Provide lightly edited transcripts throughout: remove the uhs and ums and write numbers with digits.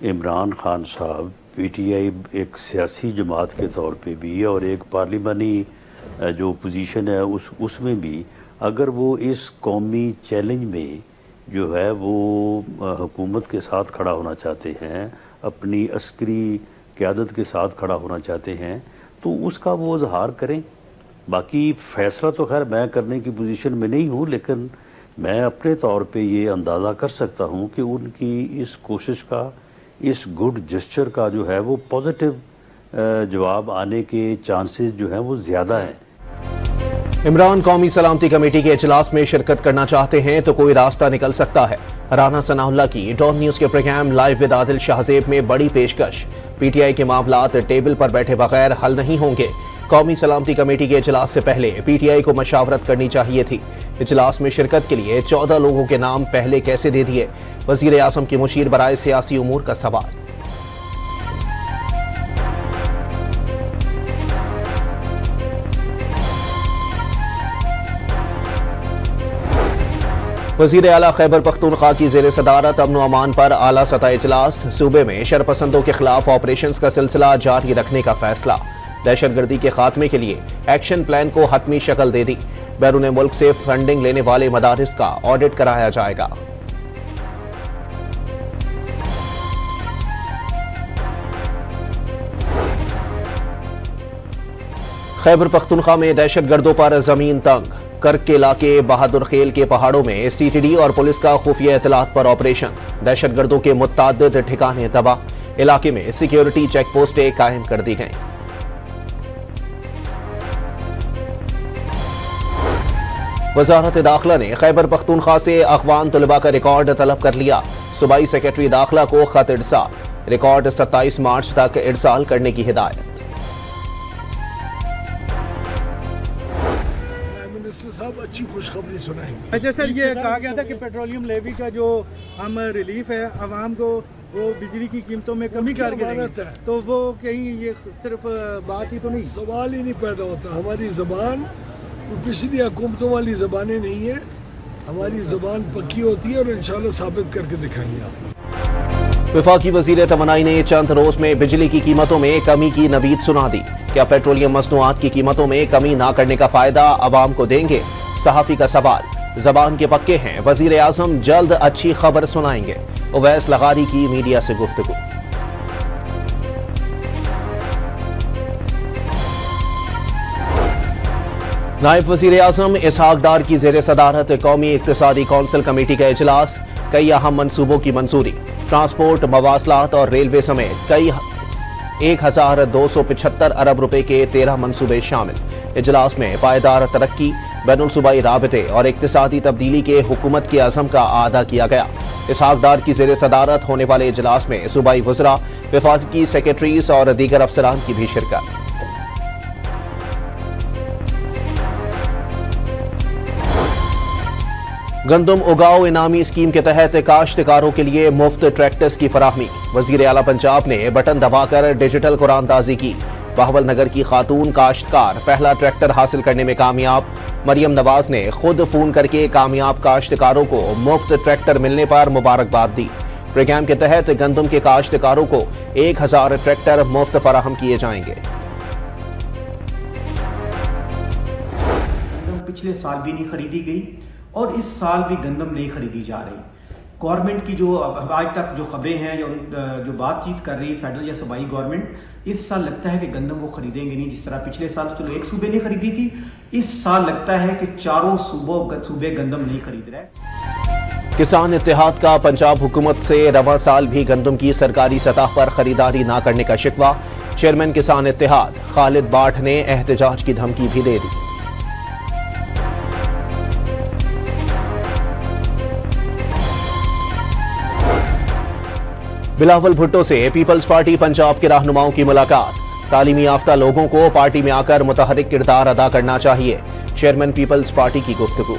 इमरान खान साहब पीटीआई एक सियासी जमात के तौर पे भी और एक पार्लिमानी जो पोजीशन है उसमें भी अगर वो इस कौमी चैलेंज में जो है वो हुकूमत के साथ खड़ा होना चाहते हैं, अपनी अस्करी क़यादत के साथ खड़ा होना चाहते हैं, तो उसका वो इजहार करें। बाकी फ़ैसला तो खैर मैं करने की पोजीशन में नहीं हूँ, लेकिन मैं अपने तौर पे ये अंदाज़ा कर सकता हूँ कि उनकी इस कोशिश का, इस गुड जेस्चर का जो है वो पॉजिटिव जवाब आने के चांसेस जो हैं वो ज़्यादा हैं। इमरान कौमी सलामती कमेटी के इजलास में शिरकत करना चाहते हैं तो कोई रास्ता निकल सकता है। राना सनाउल्लाह की डॉन न्यूज के program live with Adil Shahzeb में बड़ी पेशकश। पीटीआई के मामलात टेबल पर बैठे बगैर हल नहीं होंगे। कौमी सलामती कमेटी के इजलास से पहले पीटीआई को मशावरत करनी चाहिए थी। इजलास में शिरकत के लिए 14 लोगों के नाम पहले कैसे दे दिए? वजीर आजम की मुशीर बराए सियासी उमूर का सवाल। वजीर आला खैबर पख्तूनख्वा की जेर सदारत अमन अमान पर आला सतह इजलास। सूबे में शरपसंदों के खिलाफ ऑपरेशंस का सिलसिला जारी रखने का फैसला। दहशतगर्दी के खात्मे के लिए एक्शन प्लान को हतमी शक्ल दे दी। बैरून मुल्क से फंडिंग लेने वाले मदारिस का ऑडिट कराया जाएगा। खैबर पख्तूनख्वा में दहशतगर्दों पर जमीन तंग। कर्क के इलाके बहादुर खेल के पहाड़ों में सीटीडी और पुलिस का खुफिया इतलात पर ऑपरेशन। दहशतगर्दों के मुतअद्दिद ठिकाने तबाह। इलाके में सिक्योरिटी चेक पोस्टें कायम कर दी गईं। वजारत दाखिला ने खैबर पख्तूनख्वा से अखवान तलबा का रिकॉर्ड तलब कर लिया। सूबाई सेक्रेटरी दाखिला को खत इरसाल। रिकॉर्ड 27 मार्च तक इरसाल करने की हिदायत। साहब अच्छी खुशखबरी सुनाएंगे। अच्छा सर, ये कहा गया था कि पेट्रोलियम लेवी का जो हम रिलीफ है आवाम को, वो बिजली की कीमतों में कमी करके देंगे, तो वो कहीं ये सिर्फ बात ही तो नहीं, सवाल ही नहीं पैदा होता। हमारी ज़बान पिछली हुकूमतों वाली ज़बानें नहीं है, हमारी ज़बान पक्की होती है और इंशाल्लाह साबित करके दिखाएंगे आप। वफाकी वज़ीर तमन्नाई ने चंद रोज में बिजली की कीमतों में कमी की नवीद सुना दी। क्या पेट्रोलियम मसनूआत की कीमतों में कमी ना करने का फायदा आवाम को देंगे? सहाफी का सवाल। जबान के पक्के हैं, वजीर आजम जल्द अच्छी खबर सुनाएंगे। उवैस लगारी की मीडिया से गुफ्तगू। नायब वजीर आजम इसहाक डार की जेर सदारत कौमी इक्तिसादी कौंसिल कमेटी का इजलास। कई अहम मनसूबों की मंजूरी। ट्रांसपोर्ट, मवासलात और रेलवे समेत कई 1275 अरब रुपए के 13 मंसूबे शामिल। इजलास में पायदार तरक्की, बैनुल सूबाई राबते और इक्तिसादी तब्दीली के हुकूमत के अज़म का आदा किया गया। इसहाक डार की जेर सदारत होने वाले इजलास में सूबाई वज़रा, वफाकी सेक्रेटरीज और दीगर अफसरान की भी शिरकत। गंदम उगाओ इनामी स्कीम के तहत काश्तकारों के लिए मुफ्त ट्रैक्टर्स की फराहमी। वजीर आला पंजाब ने बटन दबाकर डिजिटल कुरानदाजी की। बहावल नगर की खातून काश्तकार पहला ट्रैक्टर हासिल करने में कामयाब। मरियम नवाज ने खुद फोन करके कामयाब काश्तकारों को मुफ्त ट्रैक्टर मिलने पर मुबारकबाद दी। प्रोग्राम के तहत गंदम के काश्तकारों को 1000 ट्रैक्टर मुफ्त फराहम किए जाएंगे। पिछले साल भी नहीं खरीदी गई और इस साल भी गंदम नहीं खरीदी जा रही। गवर्नमेंट की जो आज तक जो खबरें हैं, जो बातचीत कर रही फेडरल या सूबाई गवर्नमेंट, इस साल लगता है कि गंदम वो खरीदेंगे नहीं। जिस तरह पिछले साल तो चलो एक सूबे ने खरीदी थी, इस साल लगता है कि चारों सूबे गंदम नहीं खरीद रहे। किसान इत्तेहाद का पंजाब हुकूमत से रवा साल भी गंदम की सरकारी सतह पर खरीदारी न करने का शिकवा। चेयरमैन किसान इत्तेहाद खालिद बाट ने एहतजाज की धमकी भी दे दी। बिलावल भुट्टो से पीपल्स पार्टी पंजाब के रहनुमाओं की मुलाकात। तालीमी याफ्ता लोगों को पार्टी में आकर मुतहरिक किरदार अदा करना चाहिए। चेयरमैन पीपल्स पार्टी की गुफ्तगू।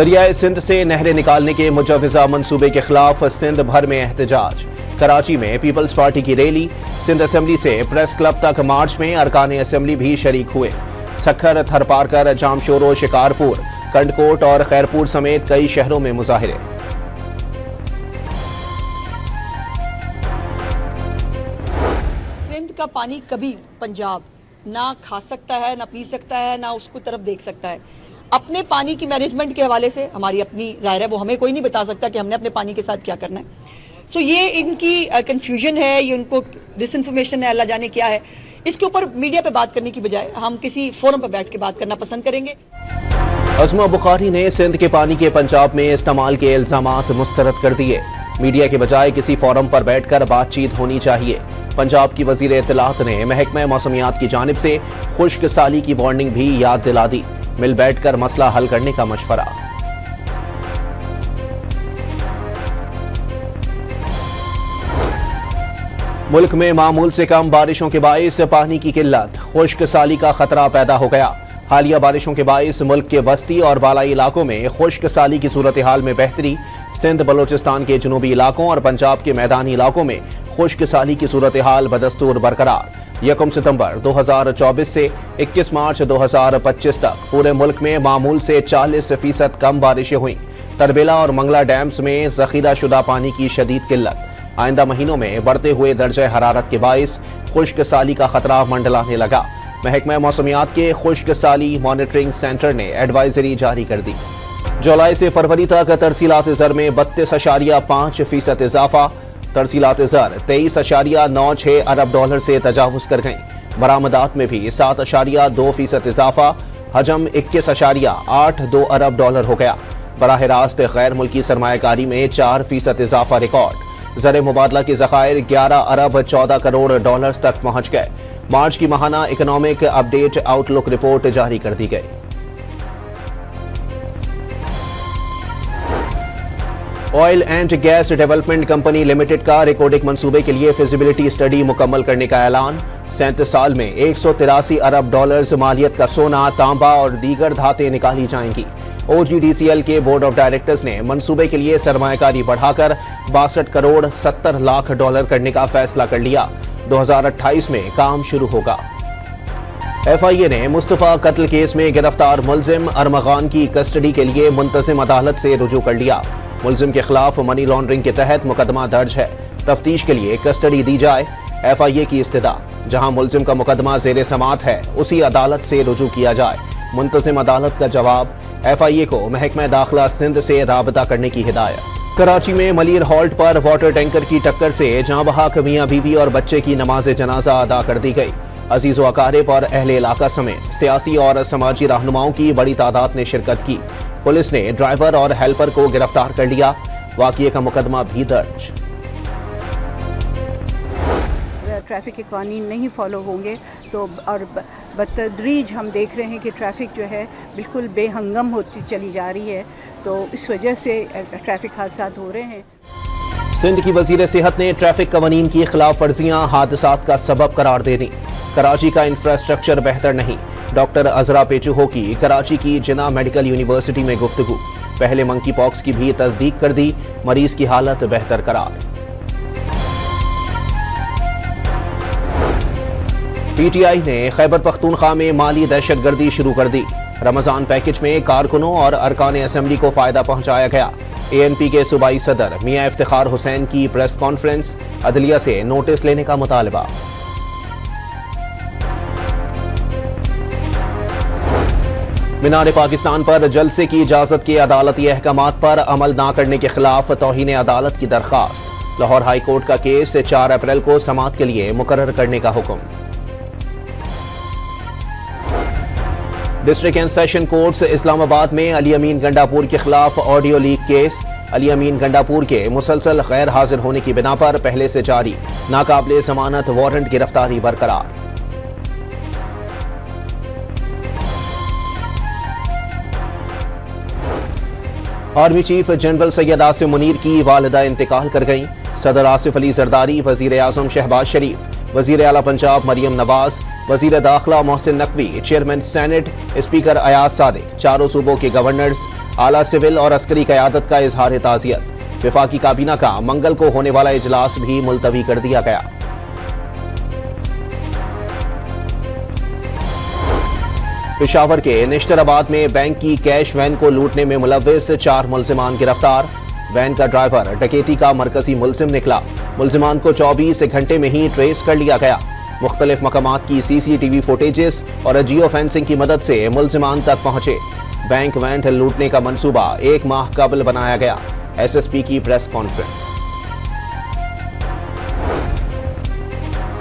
दरियाए सिंध से नहरें निकालने के मुजव्वज़ा मंसूबे के खिलाफ सिंध भर में एहतजाज। कराची में पीपल्स पार्टी की रैली, सिंध असेंबली से प्रेस क्लब तक मार्च में अरकान असेंबली भी शरीक हुए। सखर, थरपारकर, जामशोरो, शिकारपुर, कंडकोट और खैरपुर समेत कई शहरों में मुजाहिरे। सिंध का पानी कभी पंजाब ना खा सकता है, ना पी सकता है, ना उसको तरफ देख सकता है। अपने पानी की मैनेजमेंट के हवाले से हमारी अपनी जाहिर है, वो हमें कोई नहीं बता सकता कि हमने अपने पानी के साथ क्या करना है। सो ये इनकी कंफ्यूजन है, ये उनको डिसइंफॉर्मेशन है, अल्लाह जाने क्या है। इसके ऊपर मीडिया पे बात करने की बजाय हम किसी फोरम पर बैठ के बात करना पसंद करेंगे। अज़मा बुखारी ने सिंध के पानी के पंजाब में इस्तेमाल के इल्जामात मुस्तरद कर दिए। मीडिया के बजाय किसी फोरम पर बैठकर बातचीत होनी चाहिए। पंजाब की वजीर इत्तलात ने महकमा मौसमियात की जानिब से खुश्क साली की वार्निंग भी याद दिला दी। मिल बैठकर मसला हल करने का मशवरा। मुल्क में मामूल से कम बारिशों के बाइस पानी की किल्लत, खुश्क साली का खतरा पैदा हो गया। हालिया बारिशों के बाइस मुल्क के वस्ती और बालाई इलाकों में खुश्क साली की सूरत हाल में बेहतरी। सिंध, बलोचिस्तान के जनूबी इलाकों और पंजाब के मैदानी इलाकों में खुश्क साली की सूरत हाल बदस्तूर बरकरार। 1 सितंबर 2024 से 21 मार्च 2025 तक पूरे मुल्क में मामूल से 40% कम बारिशें हुई। तरबेला और मंगला डैम्स में जखीरा शुदा पानी की शदीद किल्लत। आइंदा महीनों में बढ़ते हुए दर्जे हरारत के बाइस खुश्क साली का खतरा मंडलाने लगा। महकमा मौसमियात के खुश्क साली मॉनिटरिंग सेंटर ने एडवाइजरी जारी कर दी। जुलाई से फरवरी तक तरसीलात ज़र में 32.5% इजाफा। तरसीलात ज़र 23.96 अरब डॉलर से तजावुज़ कर गईं। बरामदात में भी 7.2% इजाफा। हजम 21.82 अरब डॉलर हो गया। बराह रास्त गैर मुल्की सरमायाकारी में 4% इजाफा रिकॉर्ड। ज़र मुबादला के ज़खायर 11 अरब 14 करोड़ डॉलर तक पहुँच गए। मार्च की माहाना इकोनॉमिक अपडेट आउटलुक रिपोर्ट जारी कर दी गई। Oil and gas development company limited का रिकॉर्डिंग मंसूबे के लिए फिजिबिलिटी स्टडी मुकम्मल करने का ऐलान। 37 साल में 183 अरब डॉलर्स मालियत का सोना, तांबा और दीगर धातें निकाली जाएंगी। OGDCL के बोर्ड ऑफ डायरेक्टर्स ने मंसूबे के लिए सरमायाकारी बढ़ाकर 62 करोड़ 70 लाख डॉलर करने का फैसला कर लिया। 2028 में काम शुरू होगा। FIA ने मुस्तफ़ा कत्ल केस में गिरफ्तार मुलजिम अरमगान की कस्टडी के लिए मुंतज़िम अदालत से रुजू कर लिया। मुलजिम के खिलाफ मनी लॉन्ड्रिंग के तहत मुकदमा दर्ज है। तफ्तीश के लिए कस्टडी दी जाए। FIA की इस्तदा, जहां मुलजिम का मुकदमा ज़ेरे समात है उसी अदालत से रुजू किया जाए। मुंतज़िम अदालत का जवाब, FIA को महकमा दाखिला सिंध से राबता करने की हिदायत। कराची में मलिर हॉल्ट पर वाटर टैंकर की टक्कर से जाँ बहक मियाँ बीवी और बच्चे की नमाज जनाजा अदा कर दी गई। अजीज़ व अकारिब और अहले इलाका समेत सियासी और समाजी रहनुमाओं की बड़ी तादाद ने शिरकत की। पुलिस ने ड्राइवर और हेल्पर को गिरफ्तार कर लिया। वाक़ये का मुकदमा भी दर्ज। ट्रैफिक के कानून नहीं फॉलो होंगे तो और बतदरीज हम देख रहे हैं कि ट्रैफिक जो है बिल्कुल बेहंगम होती चली जा रही है, तो इस वजह से ट्रैफिक हादसात हो रहे हैं। सिंध की वज़ीर सेहत ने ट्रैफिक कवानीन की खिलाफ वर्जियाँ हादसात का सबब करार दे दी। कराची का इंफ्रास्ट्रक्चर बेहतर नहीं। डॉक्टर अजरा पेचुहो की कराची की जिना मेडिकल यूनिवर्सिटी में गुफ्तगू। पहले मंकी पॉक्स की भी तस्दीक कर दी। मरीज की हालत बेहतर करार। PTI ने खैबर पख्तूनख्वा में माली दहशतगर्दी शुरू कर दी। रमजान पैकेज में कारकुनों और अरकान असेंबली को फायदा पहुंचाया गया। ANP के सूबाई सदर मियां इफ्तिखार हुसैन की प्रेस कॉन्फ्रेंस। अदलिया से नोटिस लेने का मुतालबा। मीनार पाकिस्तान पर जलसे की इजाजत के अदालती अहकामात पर अमल न करने के खिलाफ तौहीन अदालत की दरख्वास्त। लाहौर हाई कोर्ट का केस 4 अप्रैल को समाअत के लिए मुकर्रर करने का हुक्म। District and session courts Islamabad में अली अमीन गंडापुर के खिलाफ ऑडियो लीक केस। अली अमीन गंडापुर के मुसलसल गैर हाजिर होने की बिना पर पहले से जारी नाकाबिले जमानत वारंट गिरफ्तारी बरकरार। Army chief general Syed Asim Munir की वालिदा इंतकाल कर गईं। सदर आसिफ अली जरदारी, वजीर आजम शहबाज शरीफ, वजीर आला पंजाब मरियम नवाज, वजीर दाखिला Mohsin Naqvi, chairman senate speaker Ayaz Sadiq, चारों सूबों के गवर्नर्स, आला सिविल और अस्करी क़यादत का इजहार ताज़ियत। वफाकी काबीना का मंगल को होने वाला इजलास भी मुलतवी कर दिया गया। पेशावर के निश्तराबाद में बैंक की कैश वैन को लूटने में मुलव्विस 4 मुल्जिमान गिरफ्तार। वैन का ड्राइवर डकैती का मरकजी मुल्जिम निकला। मुल्जिमान को 24 घंटे में ही ट्रेस कर लिया गया। मुख्तलिफ मकामात की CCTV फुटेजेस और जियो फेंसिंग की मदद से मुल्जिमान तक पहुंचे। बैंक वैन लूटने का मंसूबा 1 माह कबल बनाया गया। SSP की प्रेस कॉन्फ्रेंस।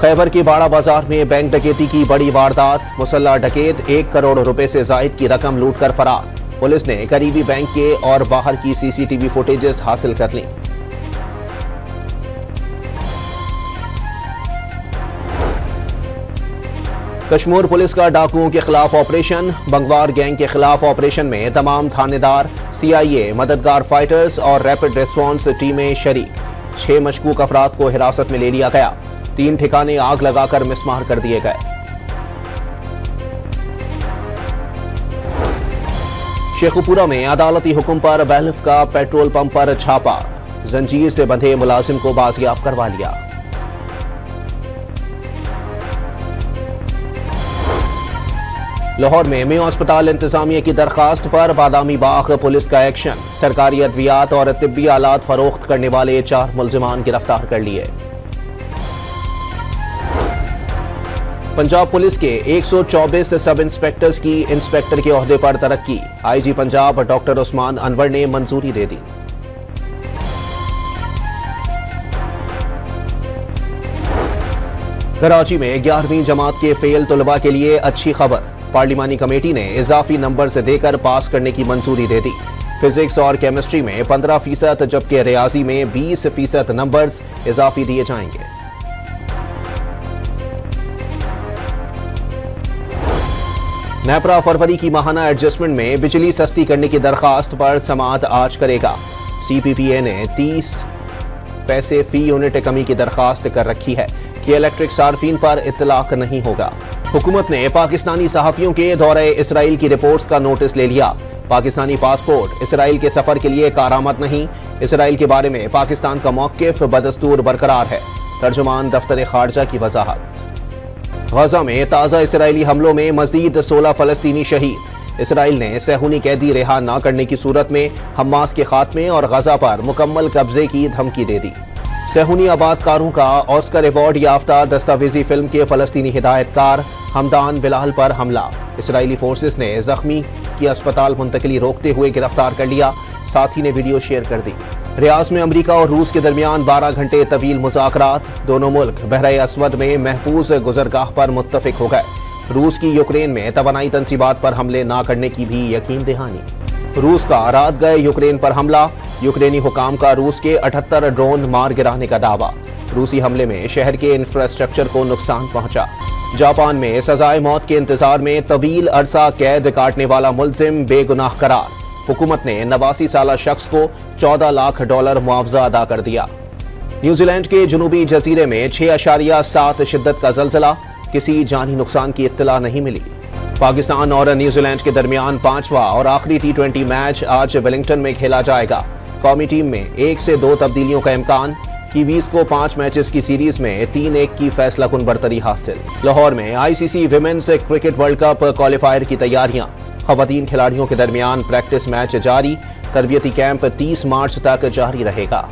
खैबर के बाड़ा बाजार में बैंक डकैती की बड़ी वारदात। मुसल्ला डकैत 1 करोड़ रुपए से जायद की रकम लूटकर फरार। पुलिस ने करीबी बैंक के और बाहर की CCTV फुटेजेस हासिल कर ली। कश्मीर पुलिस का डाकुओं के खिलाफ ऑपरेशन। बंगवार गैंग के खिलाफ ऑपरेशन में तमाम थानेदार, CIA, मददगार फाइटर्स और रैपिड रेस्पॉन्स टीमें शरीक। 6 मशकूक अफराद को हिरासत में ले लिया गया। 3 ठिकाने आग लगाकर मिसमार कर दिए गए। शेखुपुरा में अदालती हुक्म पर बहलफ का पेट्रोल पंप पर छापा। जंजीर से बंधे मुलाजिम को बाजियाब करवा लिया। लाहौर में मेयो अस्पताल इंतजामिया की दरखास्त पर बादामी बाग पुलिस का एक्शन। सरकारी अद्वियात और तिब्बी आलात फरोख्त करने वाले 4 मुल्जिमान गिरफ्तार कर लिए। पंजाब पुलिस के 124 सब इंस्पेक्टर्स की इंस्पेक्टर के ओहदे पर तरक्की। IG पंजाब डॉक्टर उस्मान अनवर ने मंजूरी दे दी। कराची में 11वीं जमात के फेल तलबा के लिए अच्छी खबर। पार्लिमानी कमेटी ने इजाफी नंबर से देकर पास करने की मंजूरी दे दी। फिजिक्स और केमिस्ट्री में 15% जबकि रियाजी में 20% नंबर्स इजाफी दिए जाएंगे। नेपरा फरवरी की माहाना एडजस्टमेंट में बिजली सस्ती करने की दरखास्त पर समाअत आज करेगा। CPPA ने 30 पैसे फी यूनिट कमी की दरखास्त कर रखी है कि इलेक्ट्रिक सार्फिन पर इतलाक नहीं होगा। हुकूमत ने पाकिस्तानी सहाफियों के दौरे इसराइल की रिपोर्ट्स का नोटिस ले लिया। पाकिस्तानी पासपोर्ट इसराइल के सफर के लिए कारामद नहीं। इसराइल के बारे में पाकिस्तान का मौक़िफ़ बदस्तूर बरकरार है। तर्जुमान दफ्तर खारजा की वजाहत। गजा में ताज़ा इसराइली हमलों में मजीद 16 फ़लस्तीनी शहीद। इसराइल ने सहूनी कैदी रिहा न करने की सूरत में हमास के खात्मे और गजा पर मुकम्मल कब्जे की धमकी दे दी। सहूनी आबादकारों का ऑस्कर अवार्ड याफ्ता दस्तावेजी फिल्म के फ़लस्तीनी हिदायतकार हमदान बिलाल पर हमला। इसराइली फोर्सेस ने जख्मी की अस्पताल मुंतकिली रोकते हुए गिरफ्तार कर लिया। साथी ने वीडियो शेयर कर दी। रियाज में अमरीका और रूस के दरमियान 12 घंटे तवील मुज़ाकरात। दोनों मुल्क बहरे अस्वद में महफूज गुजरगाह पर मुत्तफिक हो गए। रूस की यूक्रेन में तवानाई तंसीबात पर हमले न करने की भी यकीन दहानी। रूस का रात गए यूक्रेन पर हमला। यूक्रेनी हुकाम का रूस के 78 ड्रोन मार गिराने का दावा। रूसी हमले में शहर के इंफ्रास्ट्रक्चर को नुकसान पहुंचा। जापान में सजाए मौत के इंतजार में तवील अरसा कैद काटने वाला मुल्जिम बेगुनाह करार। हुकूमत ने 89 साला शख्स को $14 लाख मुआवजा अदा कर दिया। न्यूजीलैंड के जनूबी जजीरे में 6.7 शिद्दत का जल्जला। किसी जानी नुकसान की इत्तला नहीं मिली। पाकिस्तान और न्यूजीलैंड के दरमियान 5वां और आखिरी T20 मैच आज वेलिंगटन में खेला जाएगा। कौमी टीम में 1 से 2 तब्दीलियों का इम्कान। कीवीज को 5 मैचेस की सीरीज में 3-1 की फैसला कुन बरतरी हासिल। लाहौर में ICC women's cricket world cup qualifier की तैयारियां। खवातीन खिलाड़ियों के दरमियान प्रैक्टिस मैच जारी। तरबियती कैंप 30 मार्च तक जारी रहेगा।